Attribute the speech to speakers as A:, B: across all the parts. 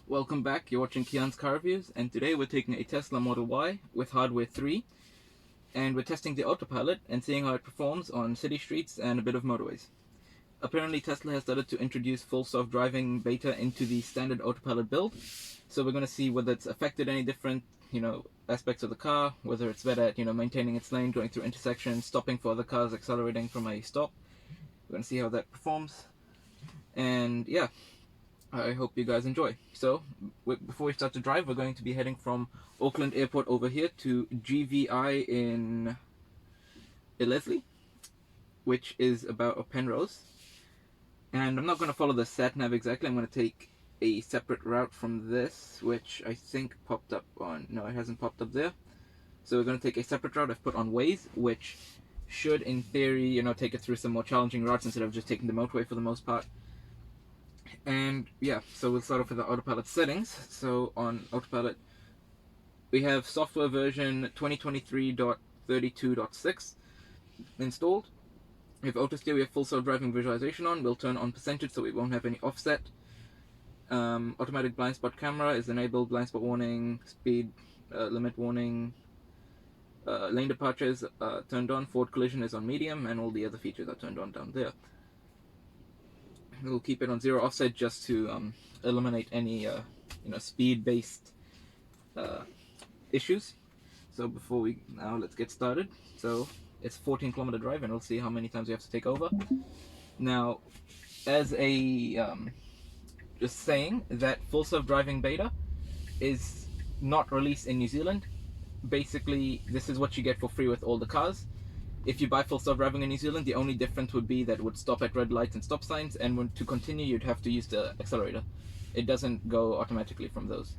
A: Welcome back, you're watching Kian's Car Reviews, and today we're taking a Tesla Model Y with hardware 3, and we're testing the autopilot and seeing how it performs on city streets and a bit of motorways. Apparently Tesla has started to introduce full self-driving beta into the standard autopilot build, so we're going to see whether it's affected any different, aspects of the car, whether it's better at, maintaining its lane, going through intersections, stopping for other cars, accelerating from a stop. We're going to see how that performs, and yeah. I hope you guys enjoy. So, before we start to drive, we're going to be heading from Auckland Airport over here to GVI in Leslie, which is about a Penrose. And I'm not going to follow the sat nav exactly. I'm going to take a separate route from this, which I think popped up on... No, it hasn't popped up there. So we're going to take a separate route I've put on Waze, which should, in theory, take it through some more challenging routes instead of just taking the motorway for the most part. And yeah, so we'll start off with the autopilot settings. So on autopilot, we have software version 2023.32.6 installed. We have auto steer, we have full self-driving visualization on. We'll turn on percentage so we won't have any offset. Automatic blind spot camera is enabled, blind spot warning, speed limit warning, lane departures turned on, forward collision is on medium, and all the other features are turned on down there. We'll keep it on 0 offset just to eliminate any speed-based issues. So let's get started. So it's a 14-kilometer drive, and we'll see how many times we have to take over. Now, as a just saying that full self-driving beta is not released in New Zealand. Basically, this is what you get for free with all the cars. If you buy full self-driving in New Zealand, the only difference would be that it would stop at red lights and stop signs, and to continue you'd have to use the accelerator. It doesn't go automatically from those,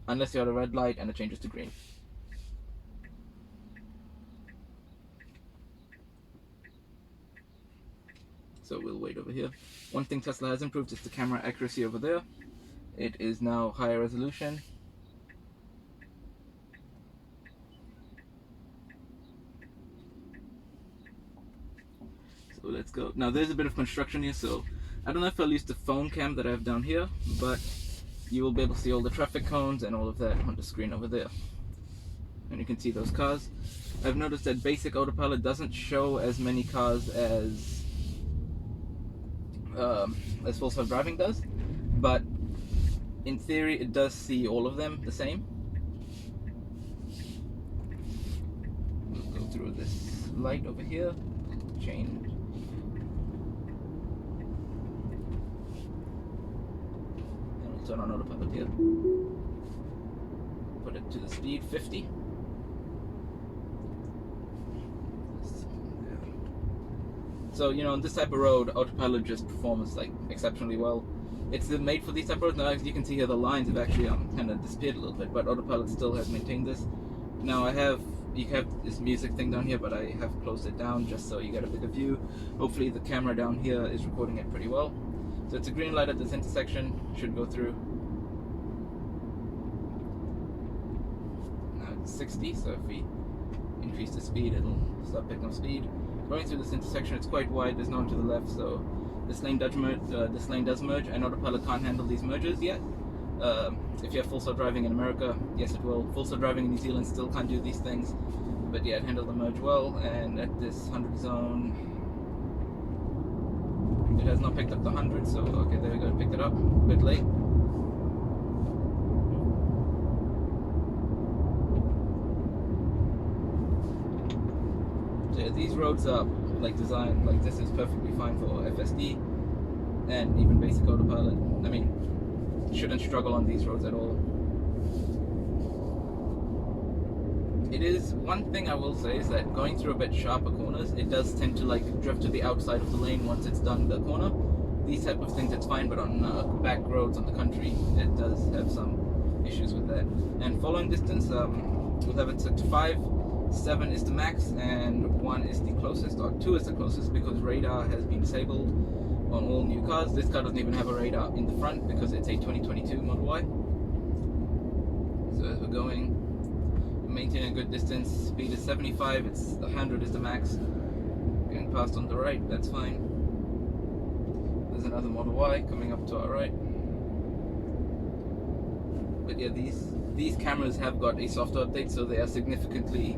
A: unless you're at a red light and it changes to green. So we'll wait over here. One thing Tesla has improved is the camera accuracy over there. It is now higher resolution. So let's go. Now there's a bit of construction here, so I don't know if I'll use the phone cam that I have down here, but you will be able to see all the traffic cones and all of that on the screen over there. And you can see those cars. I've noticed that basic autopilot doesn't show as many cars as full self-driving does, but in theory it does see all of them the same. We'll go through this light over here, change. Turn on autopilot here. Put it to the speed 50. So on this type of road, autopilot just performs like exceptionally well. It's made for these type of roads. Now, as you can see here, the lines have actually kind of disappeared a little bit, but autopilot still has maintained this. Now you have this music thing down here, but I have closed it down just so you get a bigger view. Hopefully the camera down here is recording it pretty well. So it's a green light at this intersection, should go through. Now it's 60, so if we increase the speed, it'll start picking up speed. Going through this intersection, it's quite wide, there's no one to the left, so this lane does merge, and autopilot can't handle these mergers yet. If you have full self-driving in America, yes it will. Full self-driving in New Zealand still can't do these things, but yeah, it handled the merge well, and at this 100 zone, it has not picked up the 100, so okay, there we go, it picked it up, a bit late. So yeah, these roads are designed, this is perfectly fine for FSD, and even basic autopilot. I mean, shouldn't struggle on these roads at all. It is, one thing I will say is that going through a bit sharper corners, it does tend to drift to the outside of the lane once it's done the corner. These type of things it's fine, but on back roads on the country, it does have some issues with that. And following distance, we'll have it set to 5, 7 is the max, and 1 is the closest, or 2 is the closest, because radar has been disabled on all new cars. This car doesn't even have a radar in the front because it's a 2022 Model Y. So as we're going, maintaining a good distance, speed is 75, 100 is the max. Getting past on the right, that's fine. There's another Model Y coming up to our right. yeah, these cameras have got a software update, so they are significantly,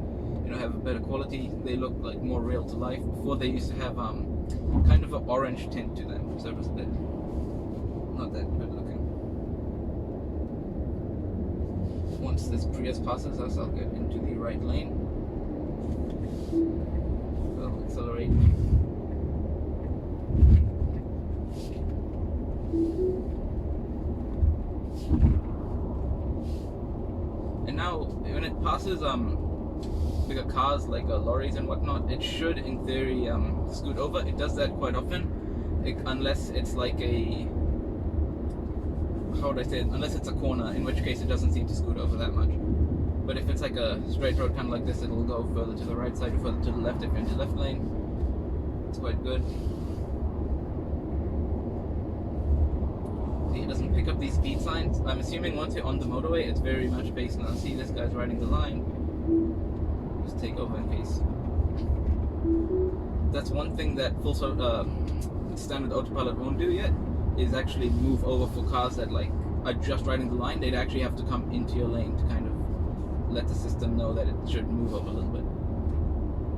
A: have a better quality. They look like more real to life. Before they used to have kind of an orange tint to them, so it was a bit not that good looking. Once this Prius passes us, I'll get into the right lane. I'll accelerate. And now, when it passes bigger cars like lorries and whatnot, it should, in theory, scoot over. It does that quite often, unless it's like a, how would I say it? Unless it's a corner, in which case it doesn't seem to scoot over that much. But if it's like a straight road, kind of like this, it'll go further to the right side or further to the left if you're in the left lane. It's quite good. See, it doesn't pick up these speed signs. I'm assuming once you're on the motorway, it's very much based on, see, this guy's riding the line. Just take over in case. That's one thing that full standard autopilot won't do yet, is actually move over for cars that like are just riding the line. They'd actually have to come into your lane to kind of let the system know that it should move over a little bit.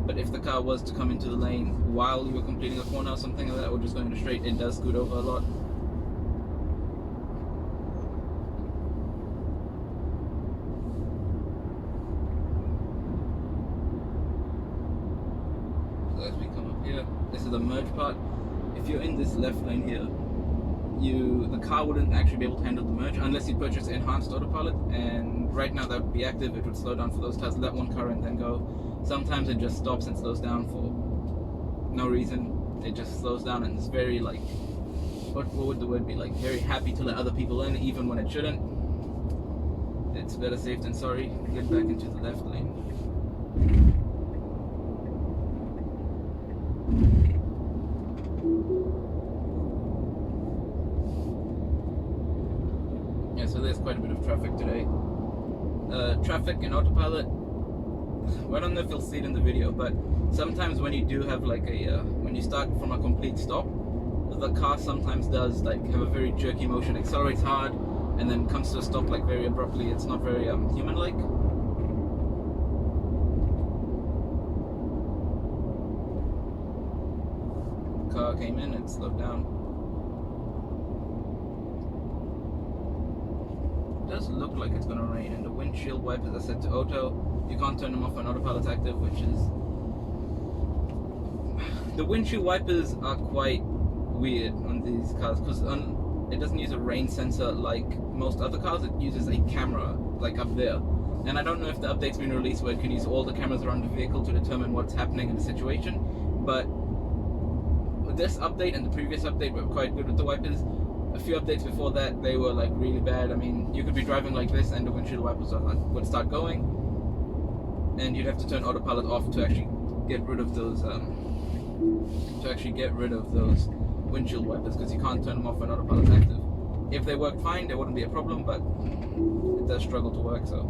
A: But if the car was to come into the lane while you were completing a corner or something like that, or just going straight, it does scoot over a lot. So as we come up here, this is the merge part. If you're in this left lane here, the car wouldn't actually be able to handle the merge unless you purchase enhanced autopilot, and right now that would be active. It would slow down for those cars, let one car and then go. Sometimes it just stops and slows down for no reason. It just slows down and it's very like, what would the word be, like very happy to let other people in even when it shouldn't. It's better safe than sorry. Get back into the left lane. Yeah, so there's quite a bit of traffic today. Traffic in autopilot, well, I don't know if you'll see it in the video, but sometimes when you do have like a, when you start from a complete stop, the car sometimes does like have a very jerky motion, accelerates hard, and then comes to a stop like very abruptly. It's not very human-like. The car came in and slowed down. It does look like it's gonna rain, and the windshield wipers are set to auto. You can't turn them off when autopilot's active, which is... The windshield wipers are quite weird on these cars, because it doesn't use a rain sensor like most other cars. It uses a camera, like up there. And I don't know if the update's been released where it can use all the cameras around the vehicle to determine what's happening in the situation. But this update and the previous update were quite good with the wipers. A few updates before that, they were like really bad. I mean, you could be driving like this and the windshield wipers would start going, and you'd have to turn autopilot off to actually get rid of those windshield wipers, because you can't turn them off when autopilot's active. If they worked fine, there wouldn't be a problem, but it does struggle to work. So,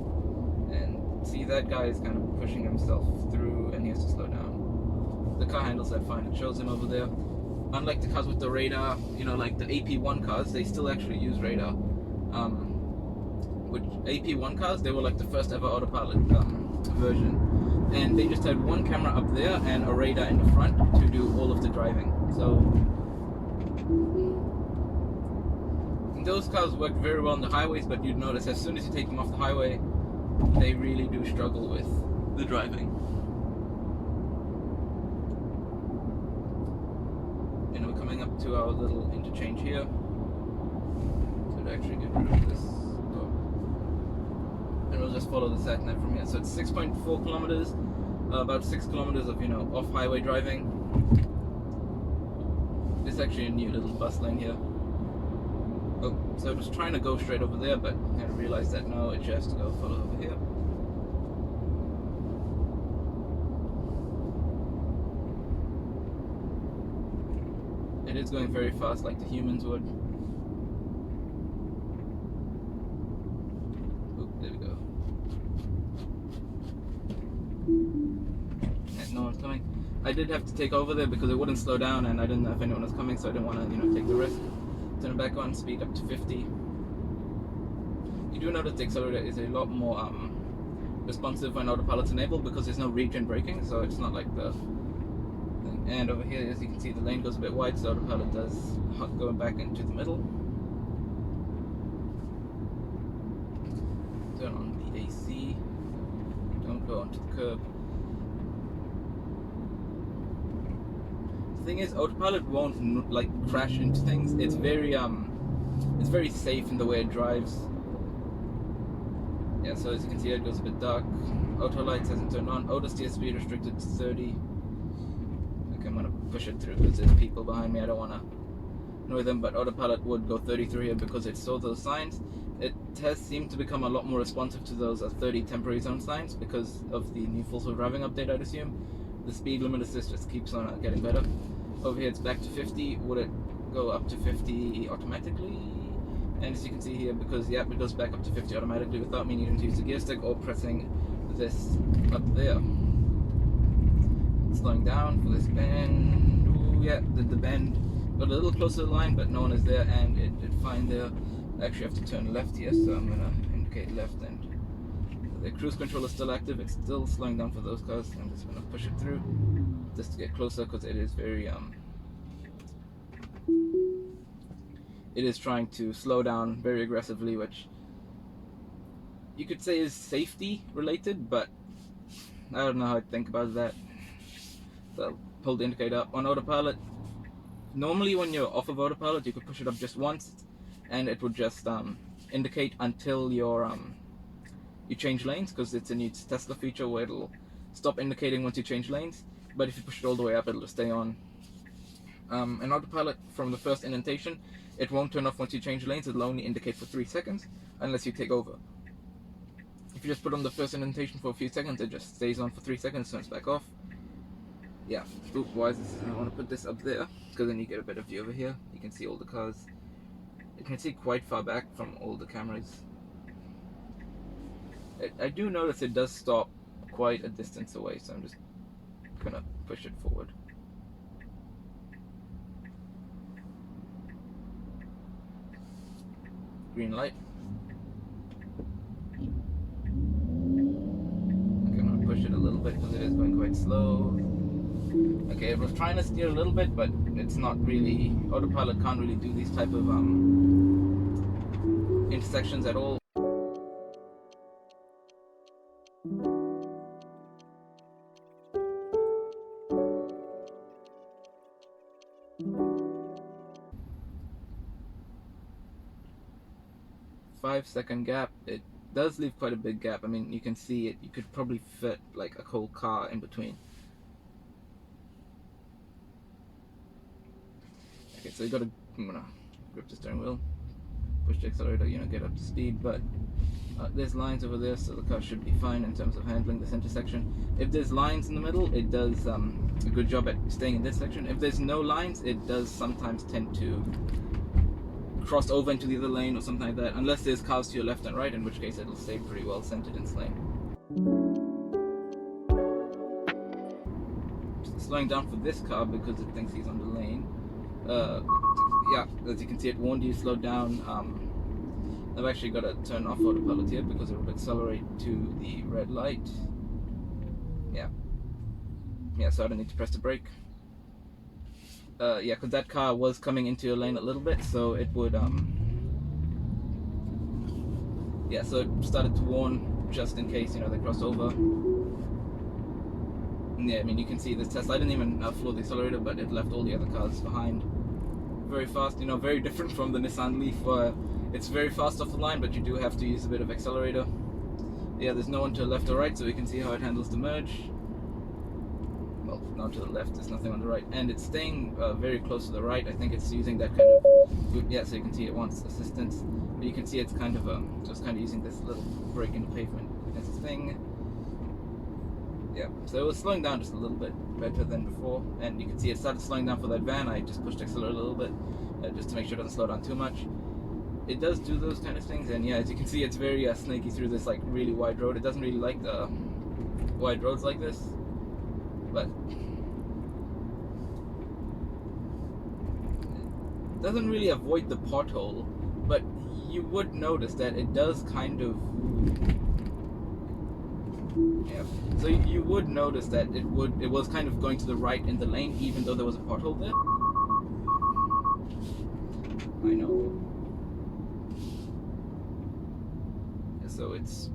A: and see, that guy is kind of pushing himself through and he has to slow down. The car handles that fine. It shows him over there. Unlike the cars with the radar, like the AP1 cars, they still actually use radar. Which AP1 cars, they were like the first ever autopilot version. And they just had one camera up there and a radar in the front to do all of the driving. So those cars worked very well on the highways, but you'd notice as soon as you take them off the highway, they really do struggle with the driving. And we're coming up to our little interchange here. So to actually get rid of this. And we'll just follow the sat nav from here. So it's 6.4 kilometers, about 6 kilometers of off highway driving. There's actually a new little bus lane here. Oh, so I was trying to go straight over there, but I realized that no, it just has to go follow over here. It is going very fast, like the humans would. There we go. And no one's coming. I did have to take over there because it wouldn't slow down, and I didn't know if anyone was coming, so I didn't want to, take the risk. Turn it back on, speed up to 50. You do notice the accelerator is a lot more responsive when autopilot's enabled, because there's no regen braking, so it's not like the thing. And over here, as you can see, the lane goes a bit wide, so autopilot does go back into the middle. Turn on the AC. Don't go onto the curb. The thing is, autopilot won't like crash into things. It's very safe in the way it drives. Yeah, so as you can see, it goes a bit dark. Auto lights hasn't turned on. Auto steer speed restricted to 30. Okay, I'm gonna push it through because there's people behind me. I don't wanna annoy them, but autopilot would go 30 through here because it saw those signs. It has seemed to become a lot more responsive to those 30 temporary zone signs because of the new full self driving update, I'd assume. The speed limit assist just keeps on getting better. Over here it's back to 50. Would it go up to 50 automatically? And as you can see here, because it goes back up to 50 automatically without me needing to use the gear stick or pressing this up there. Slowing down for this bend. Ooh, yeah, the bend got a little closer to the line, but no one is there, and it did fine there. I actually have to turn left here, so I'm gonna indicate left, and the cruise control is still active. It's still slowing down for those cars. I'm just gonna push it through just to get closer, because it is very it is trying to slow down very aggressively, which you could say is safety related, but I don't know how I think about that. So I'll pull the indicator up. On autopilot, normally when you're off of autopilot, you could push it up just once and it would just indicate until you change lanes, because it's a new Tesla feature where it'll stop indicating once you change lanes, but if you push it all the way up, it'll just stay on. An autopilot, from the first indentation, it won't turn off once you change lanes. It'll only indicate for 3 seconds unless you take over. If you just put on the first indentation for a few seconds, it just stays on for 3 seconds, turns back off. Yeah. Ooh, why is this? I want to put this up there because then you get a better view over here. You can see all the cars. You can see quite far back from all the cameras. I do notice it does stop quite a distance away, so I'm just gonna push it forward. Green light. Okay, I'm gonna push it a little bit because it is going quite slow. Okay, it was trying to steer a little bit, but it's not really, autopilot can't really do these type of intersections at all. Five-second gap. It does leave quite a big gap. I mean, you can see it. You could probably fit like a whole car in between. Okay, so I'm gonna grip the steering wheel, push the accelerator, get up to speed, but there's lines over there, so the car should be fine in terms of handling this intersection. If there's lines in the middle, it does a good job at staying in this section. If there's no lines, it does sometimes tend to cross over into the other lane or something like that, unless there's cars to your left and right, in which case it'll stay pretty well centered in its lane. Slowing down for this car because it thinks he's on the lane. Yeah, as you can see, it warned you slow down. I've actually got to turn off autopilot here because it will accelerate to the red light. Yeah, so I don't need to press the brake. Yeah, because that car was coming into your lane a little bit, so it would yeah, so it started to warn just in case, they cross over. And yeah, I mean, you can see this Tesla, I didn't even floor the accelerator, but it left all the other cars behind very fast. Very different from the Nissan Leaf, where it's very fast off the line, but you do have to use a bit of accelerator. Yeah, there's no one to the left or right, so we can see how it handles the merge. Well, not to the left, there's nothing on the right, and it's staying very close to the right. I think it's using that kind of, yeah, so you can see it wants assistance, but you can see it's kind of just kind of using this little break in the pavement as a thing. Yeah, so it was slowing down just a little bit better than before, and you can see it started slowing down for that van. I just pushed accelerator a little bit just to make sure it doesn't slow down too much. It does do those kind of things, and yeah, as you can see, it's very snaky through this like really wide road. It doesn't really like the wide roads like this, but it doesn't really avoid the pothole, but you would notice that it does kind of... Yeah. So you would notice that it was kind of going to the right in the lane, even though there was a pothole there. I know. So it's...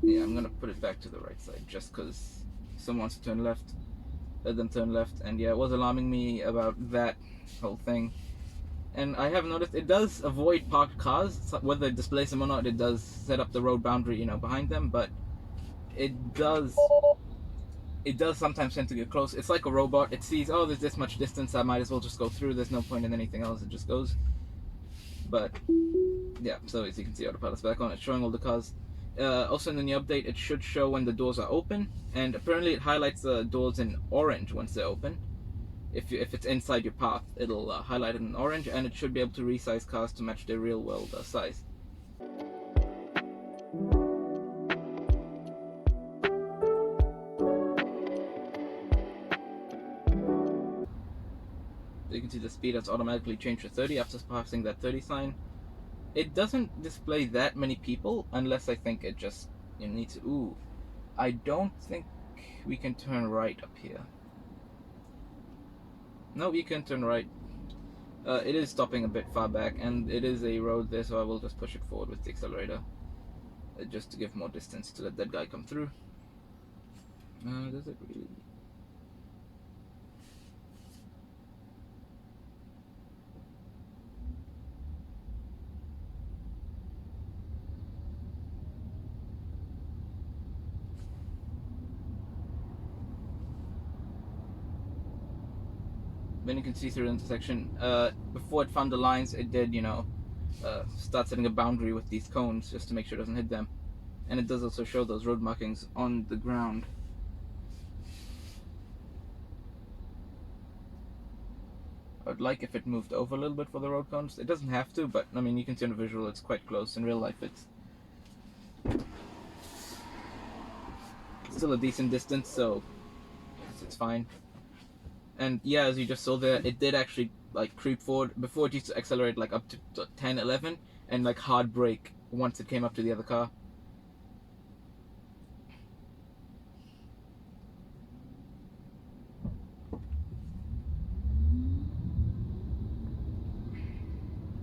A: Yeah, I'm gonna put it back to the right side just because someone wants to turn left. Let them turn left, and yeah, it was alarming me about that whole thing. And I have noticed it does avoid parked cars, whether it displays them or not. It does set up the road boundary, you know, behind them, but it does sometimes tend to get close. It's like a robot. It sees, oh, there's this much distance, I might as well just go through. There's no point in anything else. It just goes. But yeah, so as you can see, autopilot's back on. It's showing all the cars. Also in the new update, it should show when the doors are open, and apparently it highlights the doors in orange once they're open. If it's inside your path, it'll highlight it in orange, and it should be able to resize cars to match their real world size. So you can see the speed has automatically changed to 30 after passing that 30 sign. It doesn't display that many people unless I think it just needs to... Ooh, I don't think we can turn right up here. No, you can turn right. It is stopping a bit far back, and it is a road there, so I will just push it forward with the accelerator. Just to give more distance to let that guy come through. Does it really... Then you can see through the intersection. Before it found the lines, it did, start setting a boundary with these cones just to make sure it doesn't hit them. And it does also show those road markings on the ground. I would like if it moved over a little bit for the road cones. It doesn't have to, but I mean, you can see on the visual it's quite close. In real life, it's still a decent distance, so it's fine. And yeah, as you just saw there, it did actually like creep forward. Before it used to accelerate like up to 10, 11 and like hard brake once it came up to the other car.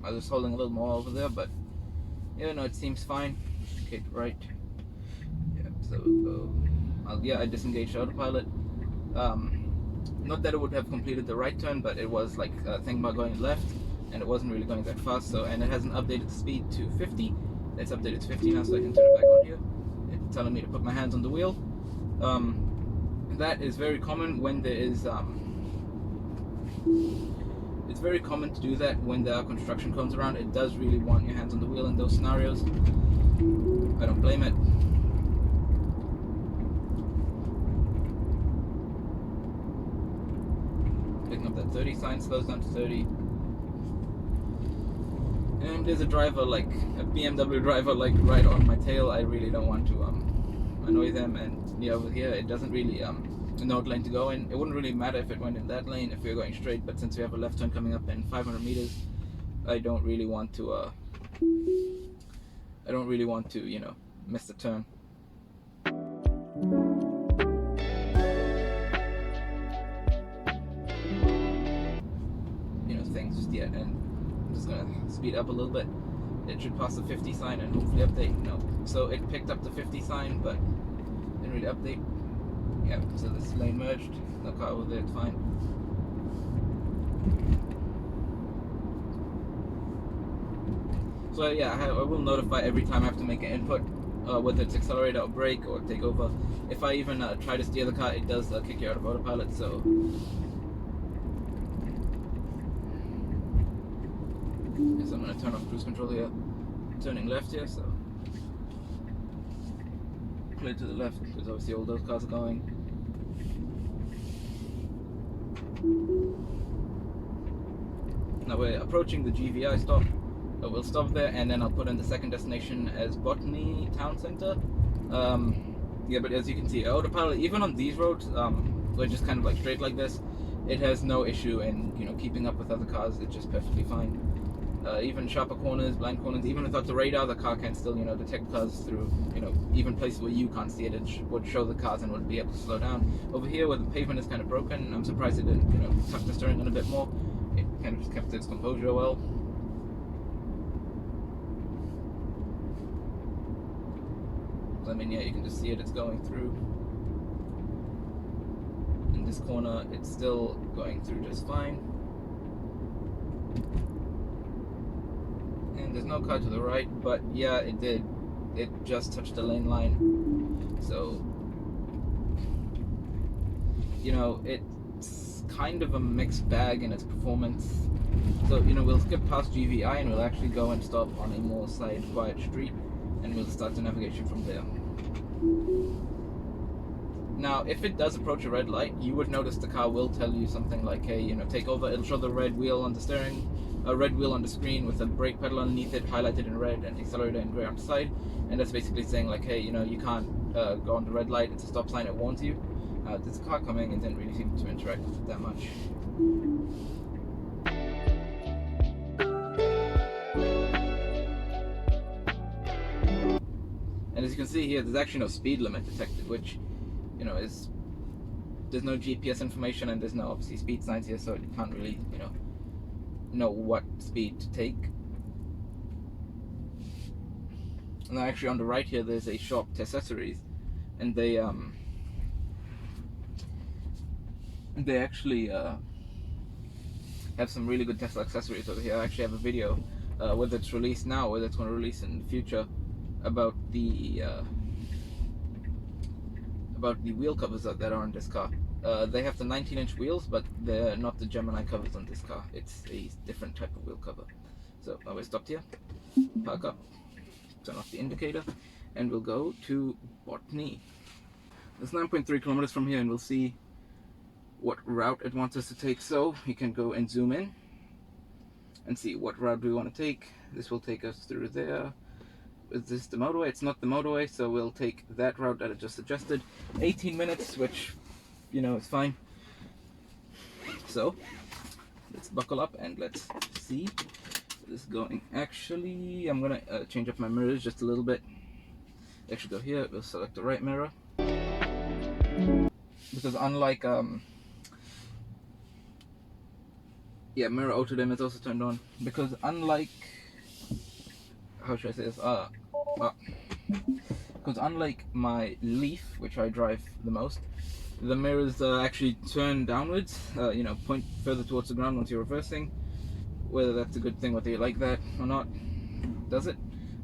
A: I was just holding a little more over there, but yeah, no, it seems fine. Okay, right. Yeah, so I disengaged autopilot. Not that it would have completed the right turn, but it was like thinking about going left, and it wasn't really going that fast. So, and it hasn't updated the speed to 50. It's updated to 50 now, so I can turn it back on here. It's telling me to put my hands on the wheel. That is very common when there is. It's very common to do that when there are construction cones around. It does really want your hands on the wheel in those scenarios. I don't blame it. Picking up that 30 sign, slows down to 30. And there's a driver, like a BMW driver, like right on my tail. I really don't want to annoy them. And yeah, over here it doesn't really know what lane to go in. It wouldn't really matter if it went in that lane if we were going straight, but since we have a left turn coming up in 500 meters, I don't really want to miss the turn. Things just yet, and I'm just gonna speed up a little bit. It should pass the 50 sign and hopefully update. No, so it picked up the 50 sign, but didn't really update. Yeah, so this lane merged. No car over there, it's fine. So yeah, I will notify every time I have to make an input, whether it's accelerator or brake or take over. If I even try to steer the car, it does kick you out of autopilot, so... Yes, I'm going to turn off cruise control here. I'm turning left here, so... Clear to the left, because obviously all those cars are going. Now we're approaching the GVI stop. We'll stop there, and then I'll put in the second destination as Botany Town Center. Yeah, but as you can see, autopilot, even on these roads, they're just kind of like straight like this, it has no issue in keeping up with other cars. It's just perfectly fine. even sharper corners, blind corners. Even without the radar, the car can still, detect cars through, even places where you can't see it. It would show the cars and would be able to slow down. Over here, where the pavement is kind of broken, I'm surprised it didn't, tuck the steering in a bit more. It kind of just kept its composure well. I mean, yeah, you can just see it. It's going through. In this corner, it's still going through just fine. And there's no car to the right, but yeah, it did. It just touched the lane line. So, it's kind of a mixed bag in its performance. So, we'll skip past GVI and we'll actually go and stop on a more side, quiet street, and we'll start the navigation from there. Now, if it does approach a red light, you would notice the car will tell you something like, hey, take over. It'll show the red wheel on the steering, a red wheel on the screen with a brake pedal underneath it, highlighted in red, and accelerator in gray on the side. And that's basically saying like, hey, you can't go on the red light. It's a stop sign. It warns you. There's a car coming and didn't really seem to interact with it that much. And as you can see here, there's actually no speed limit detected, which, there's no GPS information and there's no obviously speed signs here, so it can't really, know what speed to take. And actually on the right here, there's a shop, Accessories, and they actually have some really good Tesla accessories over here. I actually have a video, whether it's released now or whether it's going to release in the future, about the wheel covers that are on this car. They have the 19-inch wheels, but they're not the Gemini covers on this car. It's a different type of wheel cover. So I will stop here, park up, turn off the indicator, and we'll go to Botany. It's 9.3 kilometers from here, and we'll see what route it wants us to take. So you can go and zoom in and see what route we want to take. This will take us through there. Is this the motorway? It's not the motorway, so we'll take that route that I just suggested. 18 minutes, which, is fine. So, let's buckle up and let's see this is going. Actually, I'm gonna change up my mirrors just a little bit. Actually go here, we'll select the right mirror. Because unlike, mirror auto dim is also turned on. Because unlike, how should I say this? Because unlike my Leaf, which I drive the most, the mirrors actually turn downwards, point further towards the ground once you're reversing. Whether that's a good thing, whether you like that or not, does it?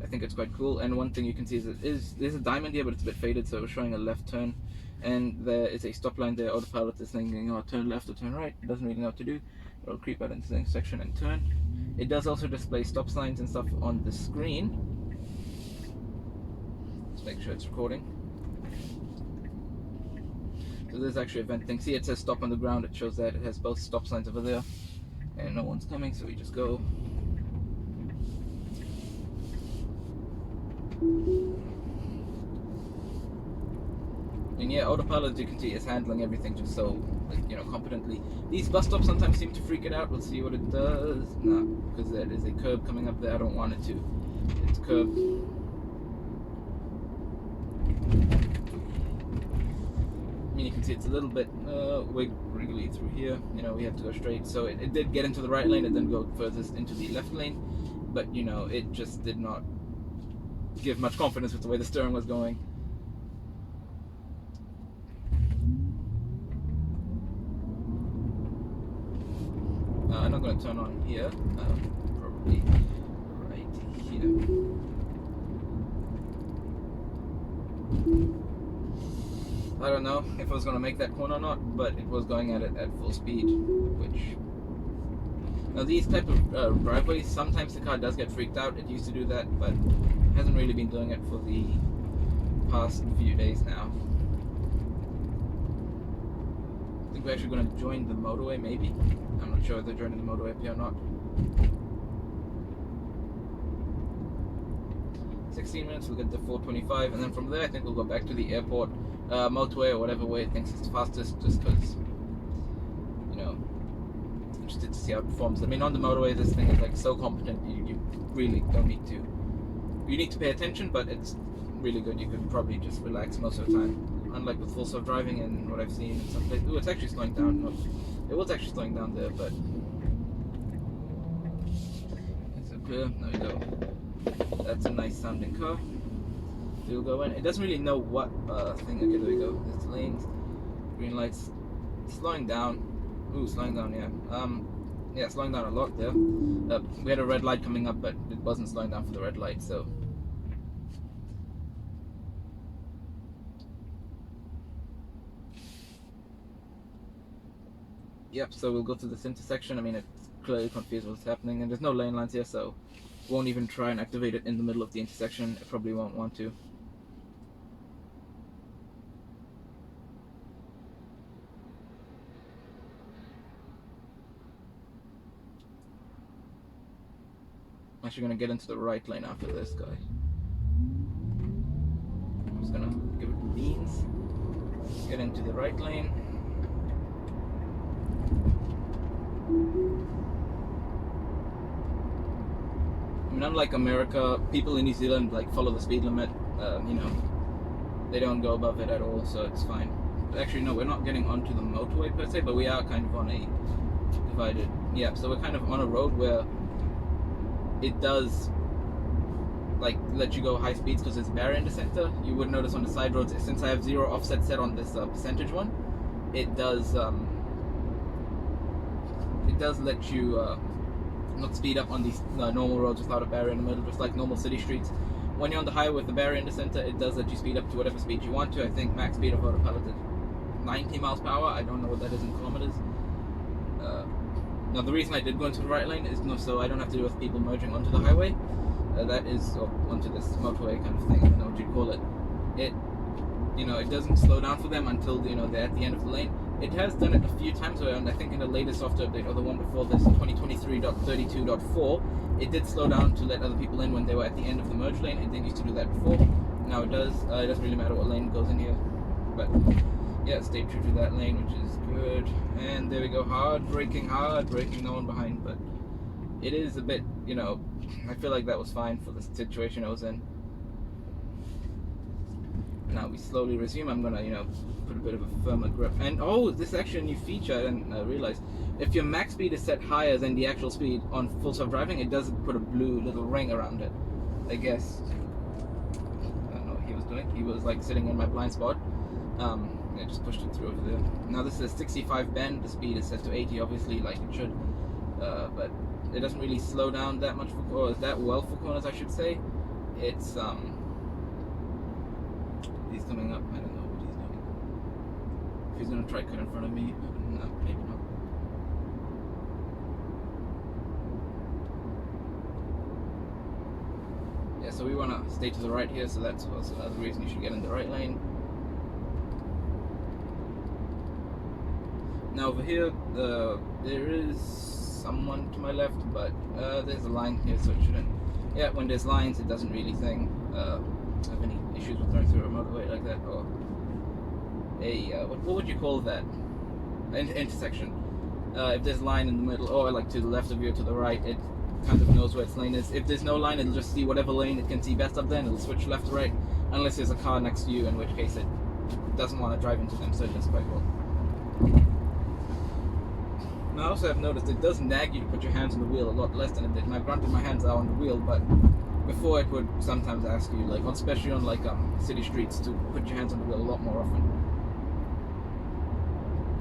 A: I think it's quite cool. And one thing you can see is there's a diamond here, but it's a bit faded, so it was showing a left turn. And there is a stop line there. Autopilot is thinking, turn left or turn right. It doesn't really know what to do. It'll creep out into the intersection and turn. It does also display stop signs and stuff on the screen. Let's make sure it's recording. So there's actually a vent thing. See, it says stop on the ground. It shows that it has both stop signs over there. And no one's coming, so we just go. And yeah, Autopilot, as you can see, is handling everything just so, competently. These bus stops sometimes seem to freak it out. We'll see what it does. No, because there is a curb coming up there. I don't want it to. It's curved. I mean, you can see it's a little bit wiggly through here. We have to go straight. So it did get into the right lane and then go furthest into the left lane. But, it just did not give much confidence with the way the steering was going. I'm not going to turn on here, probably right here. I don't know if I was going to make that corner or not, but it was going at it at full speed, which... Now these type of driveways, sometimes the car does get freaked out. It used to do that, but it hasn't really been doing it for the past few days now. I think we're actually going to join the motorway, maybe. I'm not sure if they're joining the motorway up here or not. 16 minutes, we'll get to 425, and then from there I think we'll go back to the airport, motorway, or whatever way it thinks is the fastest, just because, I'm interested to see how it performs. I mean, on the motorway, this thing is like so competent. You really don't need to. You need to pay attention, but it's really good. You could probably just relax most of the time. Unlike with full self driving and what I've seen in some places. Ooh, it's actually slowing down. No, it was actually slowing down there, but it's up here. There we go. That's a nice sounding car. We'll go in. It doesn't really know what thing. Okay, there we go. There's lanes, green lights, slowing down. Ooh, slowing down. Yeah. Yeah, slowing down a lot there. We had a red light coming up, but it wasn't slowing down for the red light, so. Yep, so we'll go through this intersection. I mean, it's clearly confused what's happening, and there's no lane lines here, so won't even try and activate it in the middle of the intersection. It probably won't want to. I'm actually going to get into the right lane after this guy. I'm just going to give it beans. Get into the right lane. I mean, unlike America, people in New Zealand like follow the speed limit. You know, they don't go above it at all, so it's fine. But actually, no, we're not getting onto the motorway per se, but we are kind of on a divided. Yeah, so we're kind of on a road where it does like let you go high speeds because there's a barrier in the center. You would notice on the side roads, since I have 0 offset set on this percentage one, it does let you not speed up on these normal roads without a barrier in the middle, just like normal city streets. When you're on the highway with the barrier in the center, it does let you speed up to whatever speed you want to. I think max speed of Autopilot is 90 miles per hour. I don't know what that is in kilometers. Now the reason I did go into the right lane is so I don't have to deal with people merging onto the highway. That is, or onto this motorway kind of thing, I don't know what you'd call it. It doesn't slow down for them until they're at the end of the lane. It has done it a few times, and I think in the latest software update, or the one before this, 2023.32.4, it did slow down to let other people in when they were at the end of the merge lane. It didn't used to do that before. Now it does. It doesn't really matter what lane goes in here, but yeah, stay true to that lane, which is good. And there we go, hard braking, no one behind, but it is a bit, I feel like that was fine for the situation I was in. Now we slowly resume. I'm gonna, put a bit of a firmer grip. And oh, this is actually a new feature I didn't realize. If your max speed is set higher than the actual speed on full self-driving, it does put a blue little ring around it. I guess. I don't know what he was doing. He was like sitting in my blind spot. I just pushed it through over there. Now this is 65 bend. The speed is set to 80, obviously, like it should. But it doesn't really slow down that much for corners, that well for corners, I should say. It's he's coming up. I don't know what he's doing. If he's gonna try cut in front of me, no, maybe not. Yeah, so we wanna stay to the right here, so that's also another reason you should get in the right lane. Now over here, there is someone to my left, but there's a line here, so it shouldn't. Yeah, when there's lines, it doesn't really have any issues with going through a motorway like that, or a what would you call that? Intersection. If there's a line in the middle, or like to the left of you or to the right, it kind of knows where its lane is. If there's no line, it'll just see whatever lane it can see best up there, and it'll switch left to right, unless there's a car next to you, in which case it doesn't want to drive into them, so it does quite well. Now, I also have noticed it does nag you to put your hands on the wheel a lot less than it did. Now, granted, my hands are on the wheel, but before it would sometimes ask you, like, especially on like city streets, to put your hands on the wheel a lot more often.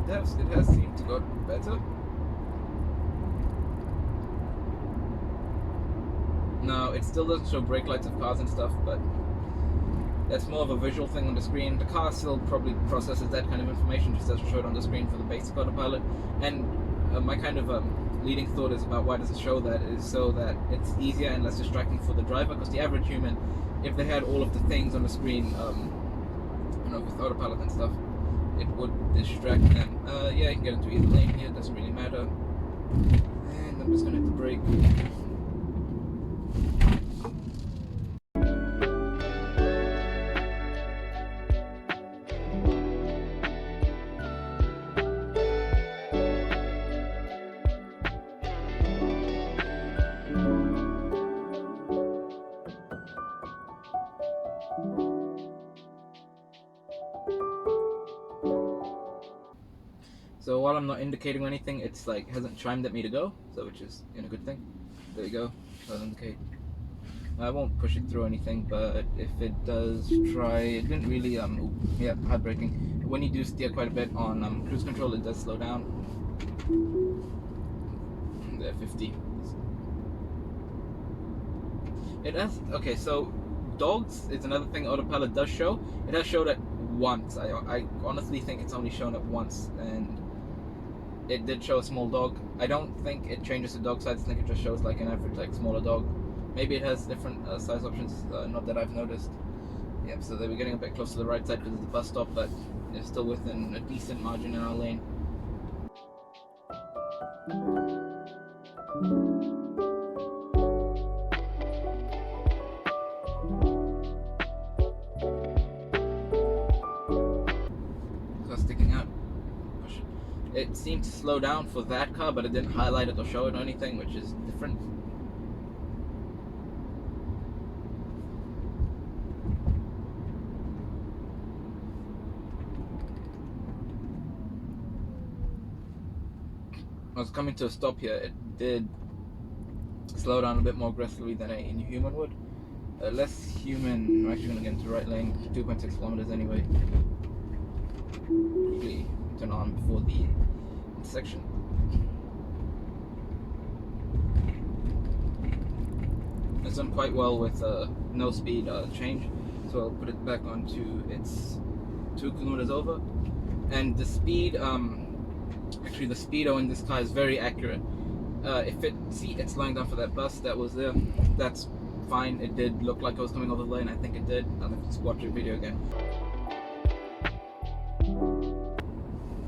A: It has seemed to go better. Now, it still doesn't show brake lights of cars and stuff, but that's more of a visual thing on the screen. The car still probably processes that kind of information, just doesn't show it on the screen for the basic autopilot. And my kind of leading thought is about why does it show that is so that it's easier and less distracting for the driver, because the average human, if they had all of the things on the screen, with autopilot and stuff, it would distract them. Yeah, you can get into either lane here, it doesn't really matter. And I'm just gonna hit the brake. while I'm not indicating anything, it's like hasn't chimed at me to go, so which is a good thing. There you go. Doesn't indicate. I won't push it through anything, but if it does try, it didn't really yeah, hard braking. When you do steer quite a bit on cruise control, it does slow down. There, 50. It has, okay, so dogs is another thing Autopilot does show. It has showed it once. I honestly think it's only shown it once, and it did show a small dog. I don't think it changes the dog size. I think it just shows like an average, like smaller dog. Maybe it has different size options, not that I've noticed. Yep, so they were getting a bit close to the right side because of the bus stop, but they're still within a decent margin in our lane. So sticking out. It seemed to slow down for that car, but it didn't highlight it or show it or anything, which is different. I was coming to a stop here. It did slow down a bit more aggressively than a human would. Less human. I'm actually going to get into the right lane. 2.6 kilometers anyway. Quickly turn on before the intersection. It's done quite well with no speed change, so I'll put it back onto its 2 kilometers over. And the speed, actually the speedo in this car is very accurate. If it's slowing down for that bus that was there, that's fine. It did look like I was coming over the lane. I think it did. I'll have to watch the video again.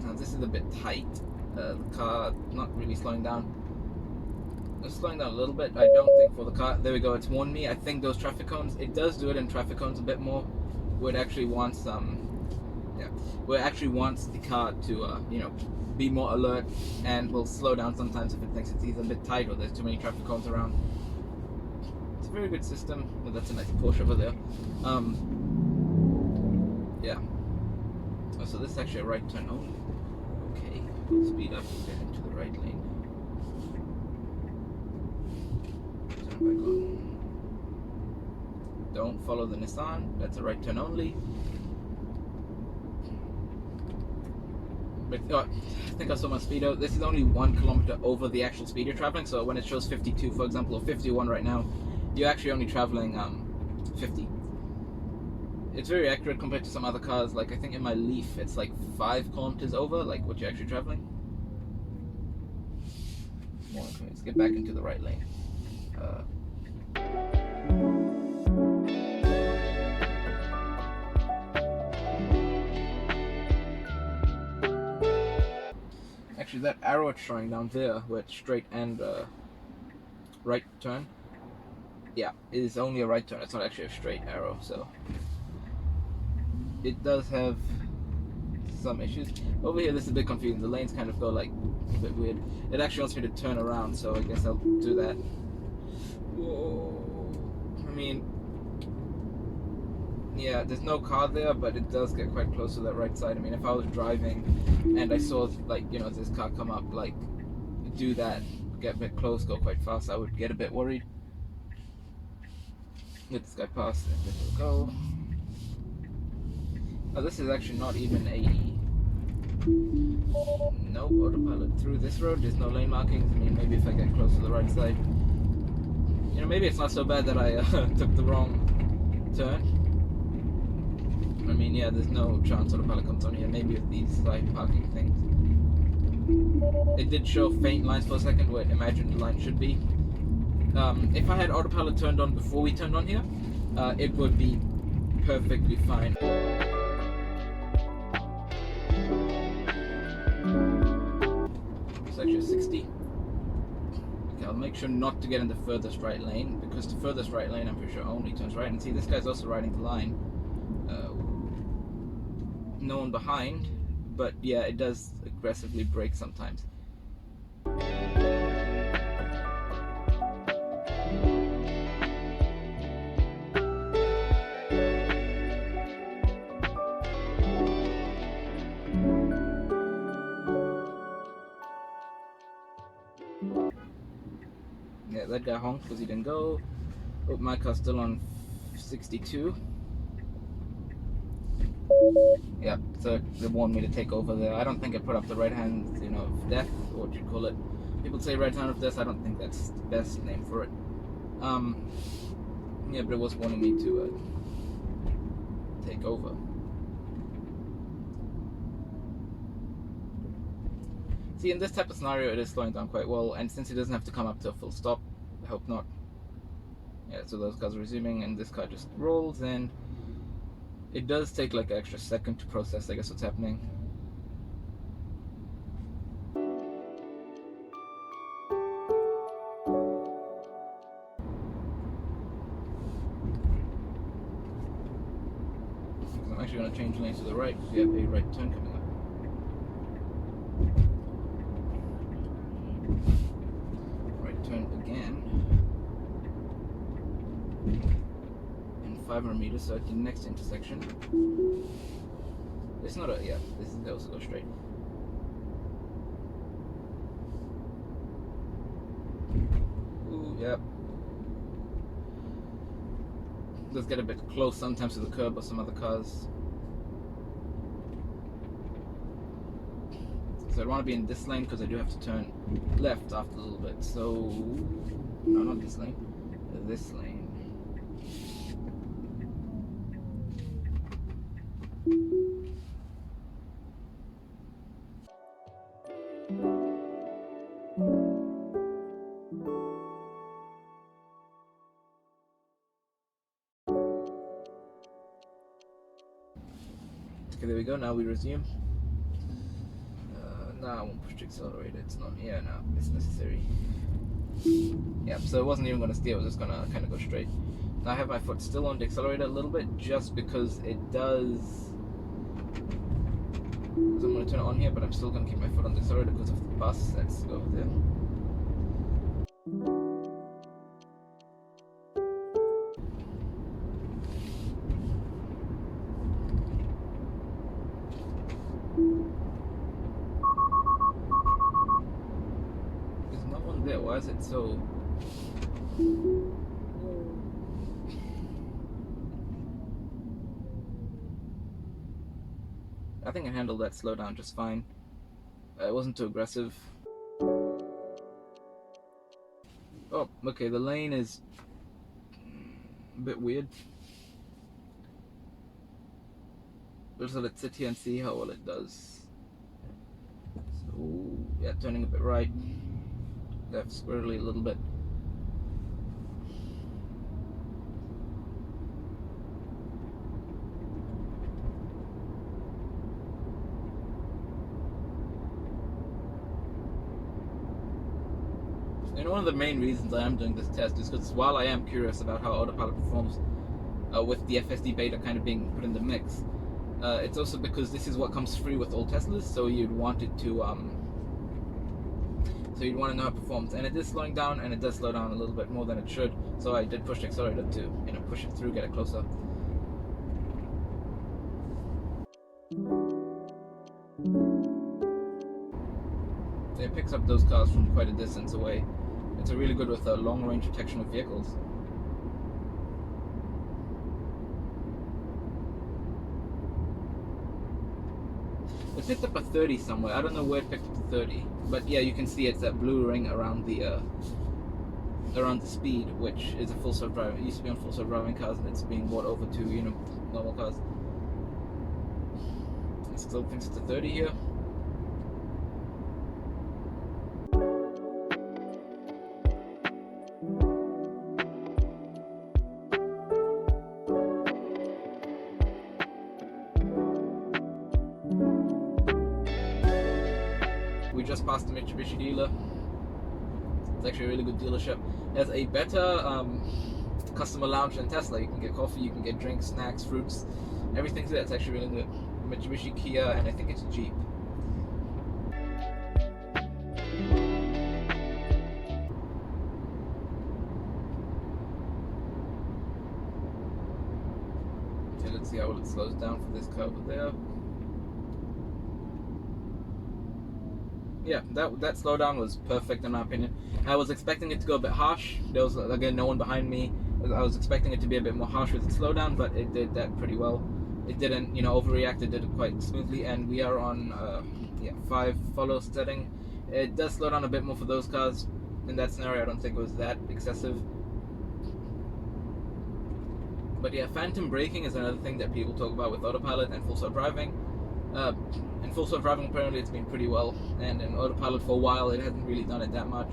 A: Now this is a bit tight. The car not really slowing down. It's slowing down a little bit. I don't think for the car. There we go. It's warned me. I think those traffic cones. It does do it in traffic cones a bit more. Where it actually wants where it actually wants the car to be more alert, and will slow down sometimes if it thinks it's either a bit tight or there's too many traffic cones around. It's a very good system. Well, that's a nice Porsche over there. Yeah. Oh, so this is actually a right turn only. Okay, we'll speed up and get into the right lane. Turn back on. Don't follow the Nissan. That's a right turn only. But I think I saw my speedo. This is only 1 kilometer over the actual speed you're traveling. So when it shows 52, for example, or 51 right now, you're actually only traveling 50. It's very accurate compared to some other cars. Like I think in my Leaf, it's like 5 kilometers over, like what you're actually traveling. Let's get back into the right lane. Actually, that arrow it's showing down there, where it's straight and right turn, yeah, it is only a right turn. It's not actually a straight arrow, so it does have some issues. Over here, this is a bit confusing. The lanes kind of go like a bit weird. It actually wants me to turn around, so I guess I'll do that. Whoa. I mean, yeah, there's no car there, but it does get quite close to that right side. I mean, if I was driving and I saw, like, this car come up, like, do that, get a bit close, go quite fast, I would get a bit worried. Let this guy pass, and then we'll go. Oh, this is actually not even a... Nope, autopilot through this road. There's no lane markings. I mean, maybe if I get close to the right side. Maybe it's not so bad that I took the wrong turn. I mean, yeah, there's no chance autopilot comes on here. Maybe with these side parking things. It did show faint lines for a second where imagined the line should be. If I had autopilot turned on before we turned on here, it would be perfectly fine. It's actually a 60. Okay, I'll make sure not to get in the furthest right lane, because the furthest right lane I'm pretty sure only turns right. And see, this guy's also riding the line. No one behind, but yeah, it does aggressively brake sometimes. that guy honked because he didn't go. Oh, my car's still on 62. Yeah, so they want me to take over there. I don't think I put up the right hand, of death, or what you'd call it. People say right hand of death. I don't think that's the best name for it. Yeah, but it was wanting me to take over. See, in this type of scenario, it is slowing down quite well, and since it doesn't have to come up to a full stop, I hope not. Yeah, so those cars are resuming, and this car just rolls, and it does take like an extra second to process, I guess, what's happening. I'm actually going to change lanes to the right because we have a right turn coming up. Right turn again. And 500 meters, so at the next intersection. It's not a, yeah, they also go straight. Ooh, yep. Does get a bit close sometimes to the curb or some other cars. So I want to be in this lane because I do have to turn left after a little bit. So, no, not this lane. This lane. Okay, there we go. Now we resume. Now I won't push the accelerator. It's not. Yeah, no, it's necessary. Yeah, so it wasn't even going to steer. I was just going to kind of go straight. Now I have my foot still on the accelerator a little bit, just because it does. So I'm going to turn it on here, but I'm still going to keep my foot on the accelerator because of the bus that's over there. There, why is it so? I think I handled that slowdown just fine. It wasn't too aggressive. Oh, okay, the lane is a bit weird. So let's sit here and see how well it does. So, yeah, turning a bit right. Left squarely a little bit. And one of the main reasons I am doing this test is because while I am curious about how Autopilot performs with the FSD beta kind of being put in the mix, it's also because this is what comes free with all Teslas, so you'd want it to so you'd want to know how it performs, and it is slowing down, and it does slow down a little bit more than it should. So I did push the accelerator to, push it through, get it closer. So it picks up those cars from quite a distance away. It's really good with long-range detection of vehicles. It picked up a 30 somewhere. I don't know where it picked up the 30, but yeah, you can see it's that blue ring around the speed, which is a full self driving. It used to be on full self driving cars, and it's being brought over to normal cars. It still thinks it's a 30 here. We just passed the Mitsubishi dealer. It's actually a really good dealership. It has a better customer lounge than Tesla. You can get coffee, you can get drinks, snacks, fruits, everything's there. It's actually really good. Mitsubishi, Kia, and I think it's Jeep. Okay, let's see how well it slows down for this curve there. yeah, that slowdown was perfect in my opinion. I was expecting it to go a bit harsh. There was, again, no one behind me. I was expecting it to be a bit more harsh with the slowdown, but it did that pretty well. It didn't, overreact. It did it quite smoothly, and we are on 5 follow setting. It does slow down a bit more for those cars. In that scenario, I don't think it was that excessive. But yeah, phantom braking is another thing that people talk about with autopilot and full self-driving. In full self-driving, apparently it's been pretty well, and in autopilot for a while it hasn't really done it that much.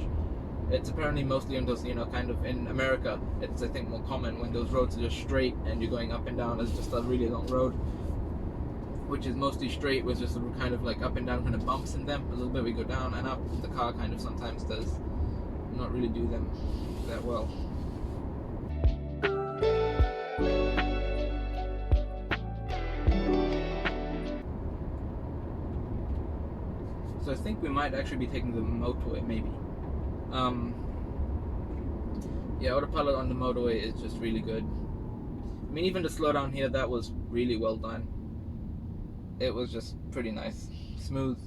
A: It's apparently mostly on those, kind of in America, it's I think more common when those roads are just straight and you're going up and down. It's just a really long road, which is mostly straight with just kind of like up and down kind of bumps in them. A little bit we go down and up. The car kind of sometimes does not really do them that well. So I think we might actually be taking the motorway, maybe. Yeah, autopilot on the motorway is just really good. I mean, even the slowdown here, that was really well done. It was just pretty nice, smooth.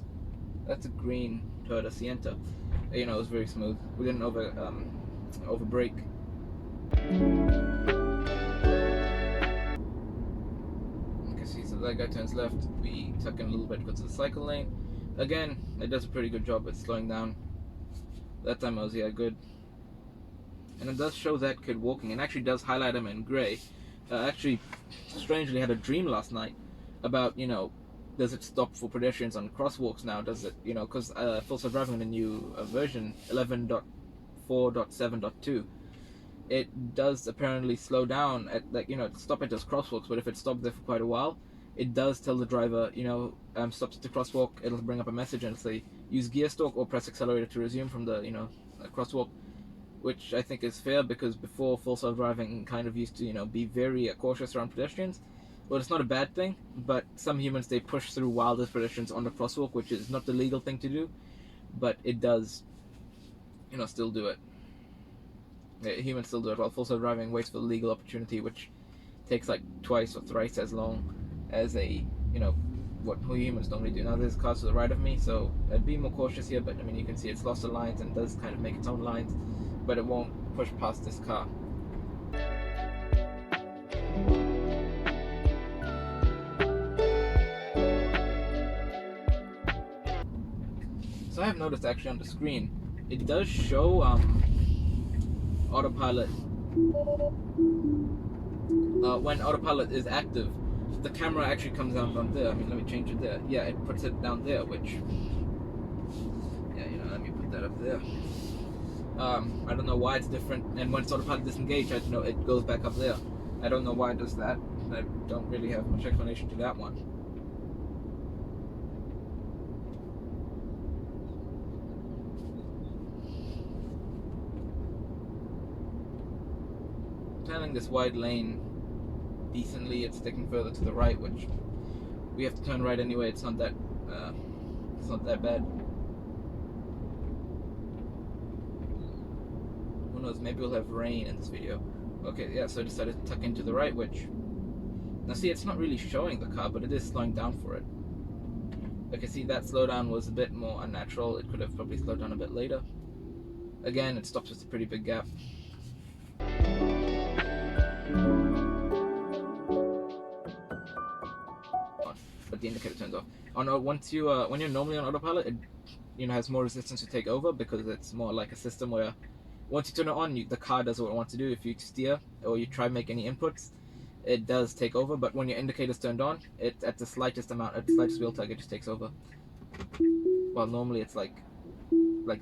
A: That's a green Toyota Sienta. It was very smooth. We didn't over brake. Okay, see, so that guy turns left. We tuck in a little bit, go to the cycle lane. Again, it does a pretty good job at slowing down. That time I was, good. And it does show that kid walking, and actually does highlight him in gray. Actually, strangely, had a dream last night about, does it stop for pedestrians on crosswalks now? Does it, because full self-driving in the new version 11.4.7.2, it does apparently slow down at, stop at those crosswalks, but if it stops there for quite a while, it does tell the driver, stops at the crosswalk. It'll bring up a message and say, use gear stalk or press accelerator to resume from the, crosswalk, which I think is fair, because before full self-driving kind of used to, be very cautious around pedestrians. Well, it's not a bad thing, but some humans, they push through while there's pedestrians on the crosswalk, which is not the legal thing to do, but it does, still do it. Humans still do it, while full self-driving waits for the legal opportunity, which takes like twice or thrice as long as what humans normally do. Now there's cars to the right of me, so I'd be more cautious here, but I mean, you can see it's lost the lines and does kind of make its own lines, but it won't push past this car. So I have noticed actually on the screen, it does show autopilot when autopilot is active. The camera actually comes down there. I mean, let me change it there. Yeah, it puts it down there, which, let me put that up there. I don't know why it's different, and when it's autopilot disengaged, it goes back up there. I don't know why it does that. I don't really have much explanation to that one. Turning this wide lane decently, it's sticking further to the right, which we have to turn right anyway. It's not that bad. Who knows, maybe we'll have rain in this video. Okay, yeah, so I decided to tuck into the right, which, now see, it's not really showing the car, but it is slowing down for it. Okay, see, that slowdown was a bit more unnatural. It could have probably slowed down a bit later. Again, it stops with a pretty big gap. But the indicator turns off. When you're normally on autopilot, it has more resistance to take over, because it's more like a system where once you turn it on, the car does what it wants to do. If you steer or you try to make any inputs, it does take over. But when your indicator's turned on, it at the slightest wheel tug, it just takes over. While normally it's like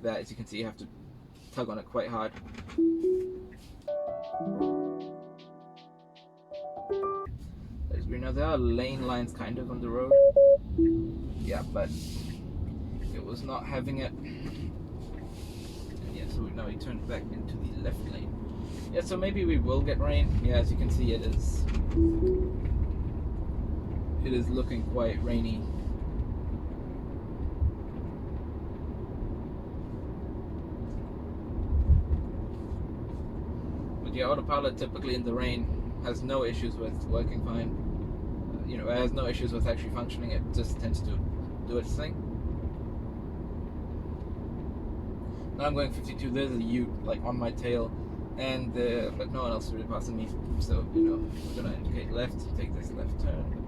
A: that. As you can see, you have to tug on it quite hard. Now there are lane lines kind of on the road. Yeah, but it was not having it. And yeah, so now we turn back into the left lane. Yeah, so maybe we will get rain. Yeah, as you can see, it is looking quite rainy. But yeah, autopilot typically in the rain has no issues with working fine. It has no issues with actually functioning. It just tends to do its thing. Now I'm going 52. There's a ute like on my tail, and but no one else is really passing me. So we're gonna indicate left. Take this left turn.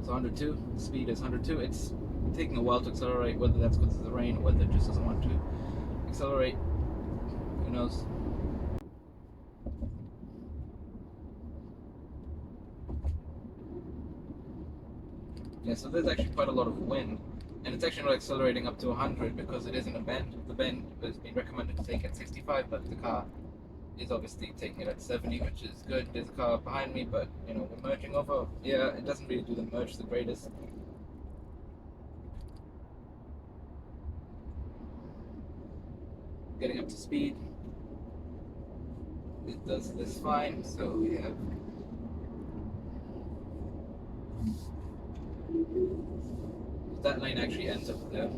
A: So 102. Speed is 102. It's taking a while to accelerate. Whether that's because of the rain or whether it just doesn't want to accelerate. Who knows? Yeah, so there's actually quite a lot of wind, and it's actually not accelerating up to 100 because it isn't a bend. The bend has been recommended to take at 65, but the car is obviously taking it at 70, which is good. There's a car behind me, but we're merging over. Yeah, it doesn't really do the merge the greatest. Getting up to speed. It does this fine, so we have that lane actually ends up there.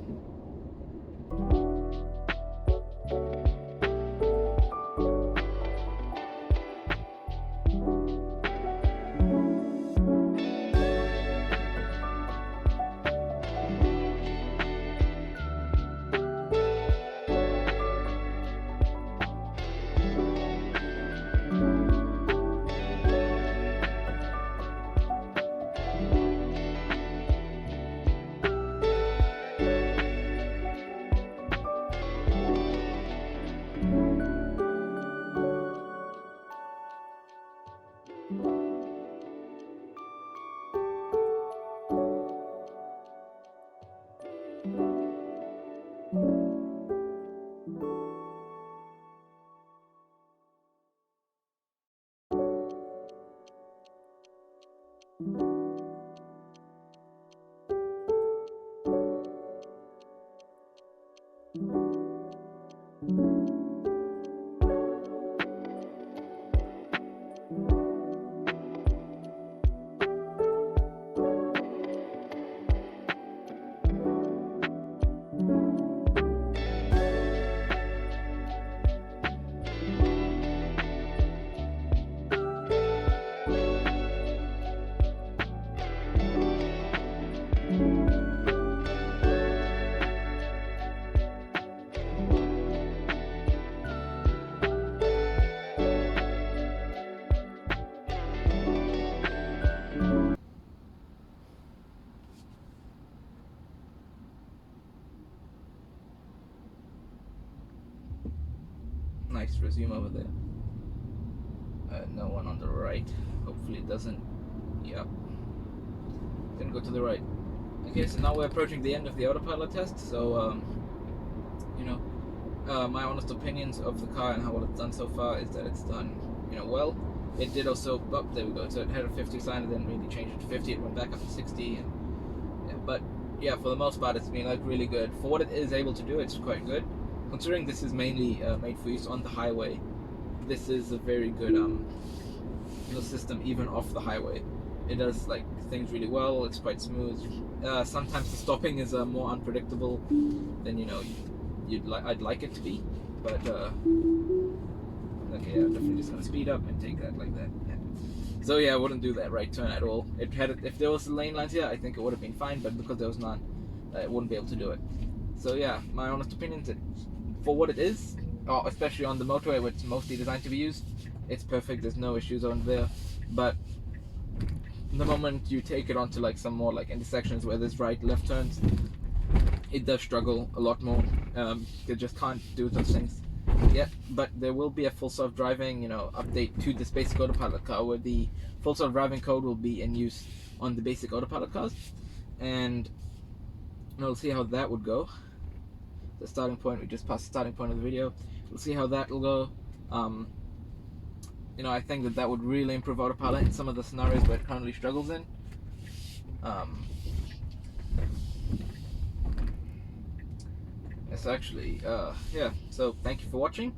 A: Nice resume over there. No one on the right. Hopefully it doesn't. Yep. Didn't go to the right. Okay, so now we're approaching the end of the autopilot test. So, my honest opinions of the car and how well it's done so far is that it's done, well. It did also. Oh, there we go. So it had a 50 sign and then really changed it to 50. It went back up to 60. And, yeah, but yeah, for the most part, it's been really good. For what it is able to do, it's quite good. Considering this is mainly made for use on the highway, this is a very good system even off the highway. It does things really well. It's quite smooth. Sometimes the stopping is more unpredictable than I'd like it to be. But okay, I'm definitely just gonna speed up and take that like that. Yeah. So yeah, I wouldn't do that right turn at all. If there was lane lines here, I think it would have been fine. But because there was none, I wouldn't be able to do it. So yeah, my honest opinion is for what it is, especially on the motorway where it's mostly designed to be used, it's perfect. There's no issues on there. But the moment you take it onto some more intersections where there's right left turns, it does struggle a lot more. It just can't do those things yet. But there will be a full self-driving update to this basic autopilot car where the full self-driving code will be in use on the basic autopilot cars, and we'll see how that would go. The starting point, we just passed the starting point of the video. We'll see how that will go. I think that would really improve autopilot in some of the scenarios where it currently struggles in. It's actually, yeah, so thank you for watching.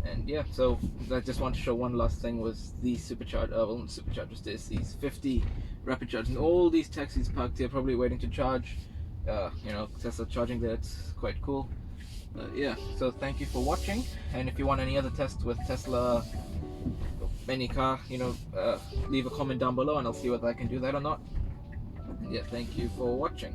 A: And yeah, so I just want to show one last thing was these superchargers, well not superchargers, these 50 rapid chargers. And all these taxis parked here probably waiting to charge. Tesla charging there, it's quite cool. Yeah, so thank you for watching, and if you want any other tests with Tesla, any car, leave a comment down below and I'll see whether I can do that or not. Yeah, thank you for watching.